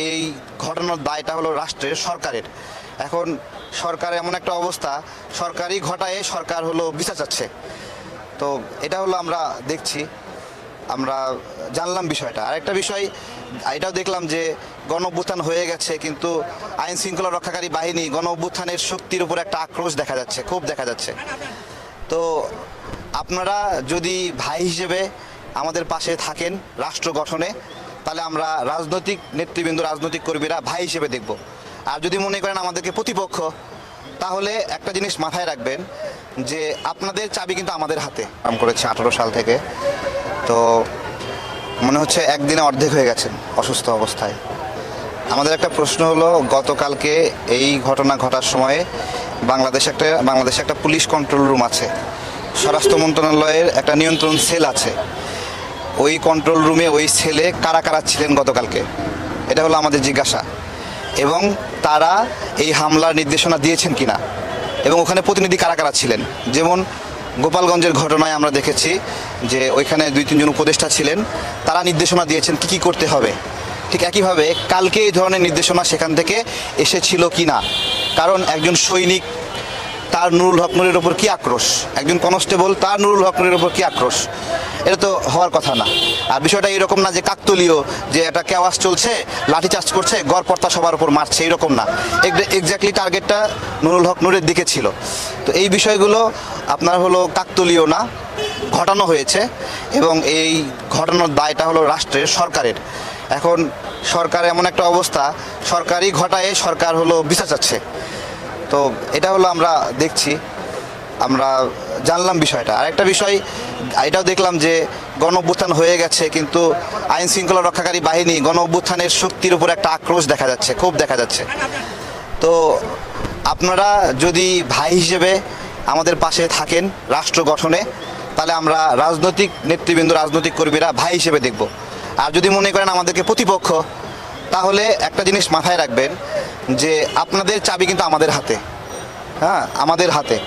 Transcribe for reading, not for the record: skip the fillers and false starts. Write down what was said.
এই ঘটনার দায়টা হলো রাষ্ট্রের, সরকারের। এখন সরকার এমন একটা অবস্থা, সরকারই ঘটায় সরকার হলো বিচার চাচ্ছে। তো এটা হলো আমরা দেখছি, আমরা জানলাম বিষয়টা। আরেকটা বিষয় এটাও দেখলাম যে গণ অভ্যুত্থান হয়ে গেছে, কিন্তু আইন শৃঙ্খলা রক্ষাকারী বাহিনী গণ অভ্যুত্থানের শক্তির উপর একটা আক্রোশ দেখা যাচ্ছে, খুব দেখা যাচ্ছে। তো আপনারা যদি ভাই হিসেবে আমাদের পাশে থাকেন রাষ্ট্র গঠনে, তাহলে আমরা রাজনৈতিক নেতৃবৃন্দ, রাজনৈতিক কর্মীরা ভাই হিসেবে দেখব। আর যদি মনে করেন আমাদেরকে প্রতিপক্ষ, তাহলে একটা জিনিস মাথায় রাখবেন যে আপনাদের চাবি কিন্তু আমাদের হাতে। কাম করেছে 18 সাল থেকে, তো মনে হচ্ছে একদিনে অর্ধেক হয়ে গেছেন অসুস্থ অবস্থায়। আমাদের একটা প্রশ্ন হলো, গতকালকে এই ঘটনা ঘটার সময়ে বাংলাদেশে একটা পুলিশ কন্ট্রোল রুম আছে, স্বরাষ্ট্র মন্ত্রণালয়ের একটা নিয়ন্ত্রণ সেল আছে। ওই কন্ট্রোল রুমে ওই সেলে কারা কারা ছিলেন গতকালকে, এটা হলো আমাদের জিজ্ঞাসা। এবং তারা এই হামলার নির্দেশনা দিয়েছেন কিনা, এবং ওখানে প্রতিনিধি কারা কারা ছিলেন। যেমন গোপালগঞ্জের ঘটনায় আমরা দেখেছি যে ওইখানে 2-3 জন উপদেষ্টা ছিলেন, তারা নির্দেশনা দিয়েছেন কী কী করতে হবে। ঠিক একইভাবে কালকে এই ধরনের নির্দেশনা সেখান থেকে এসেছিল কি না। কারণ একজন সৈনিক, তার নুরুল হক নুরের ওপর কী আক্রোশ, একজন কনস্টেবল, তার নুরুল হক নুরের ওপর কী আক্রোশ, এটা তো হওয়ার কথা না। আর বিষয়টা এরকম না যে কাকতলীয়, যে একটা কেওয়াস চলছে, লাঠিচার্জ করছে, গড়পড়তা সবার উপর মারছে, এরকম না। এক্স্যাক্টলি টার্গেটটা নুরুল হক নুরের দিকে ছিল। তো এই বিষয়গুলো আপনার হলো কাকতলীয় না, ঘটানো হয়েছে, এবং এই ঘটনার দায়টা হলো রাষ্ট্রের, সরকারের। এখন সরকার এমন একটা অবস্থা, সরকারই ঘটায় সরকার হলো বিচার চাচ্ছে। তো এটা হলো আমরা দেখছি, আমরা জানলাম বিষয়টা। আরেকটা বিষয় এটাও দেখলাম যে গণ অভ্যুত্থান হয়ে গেছে, কিন্তু আইন শৃঙ্খলা রক্ষাকারী বাহিনী গণ অভ্যুত্থানের শক্তির উপর একটা আক্রোশ দেখা যাচ্ছে, খুব দেখা যাচ্ছে। তো আপনারা যদি ভাই হিসেবে আমাদের পাশে থাকেন রাষ্ট্র গঠনে, তাহলে আমরা রাজনৈতিক নেতৃবৃন্দ, রাজনৈতিক কর্মীরা ভাই হিসেবে দেখব। আর যদি মনে করেন আমাদেরকে প্রতিপক্ষ, তাহলে একটা জিনিস মাথায় রাখবেন যে আপনাদের চাবি কিন্তু আমাদের হাতে, হ্যাঁ, আমাদের হাতে।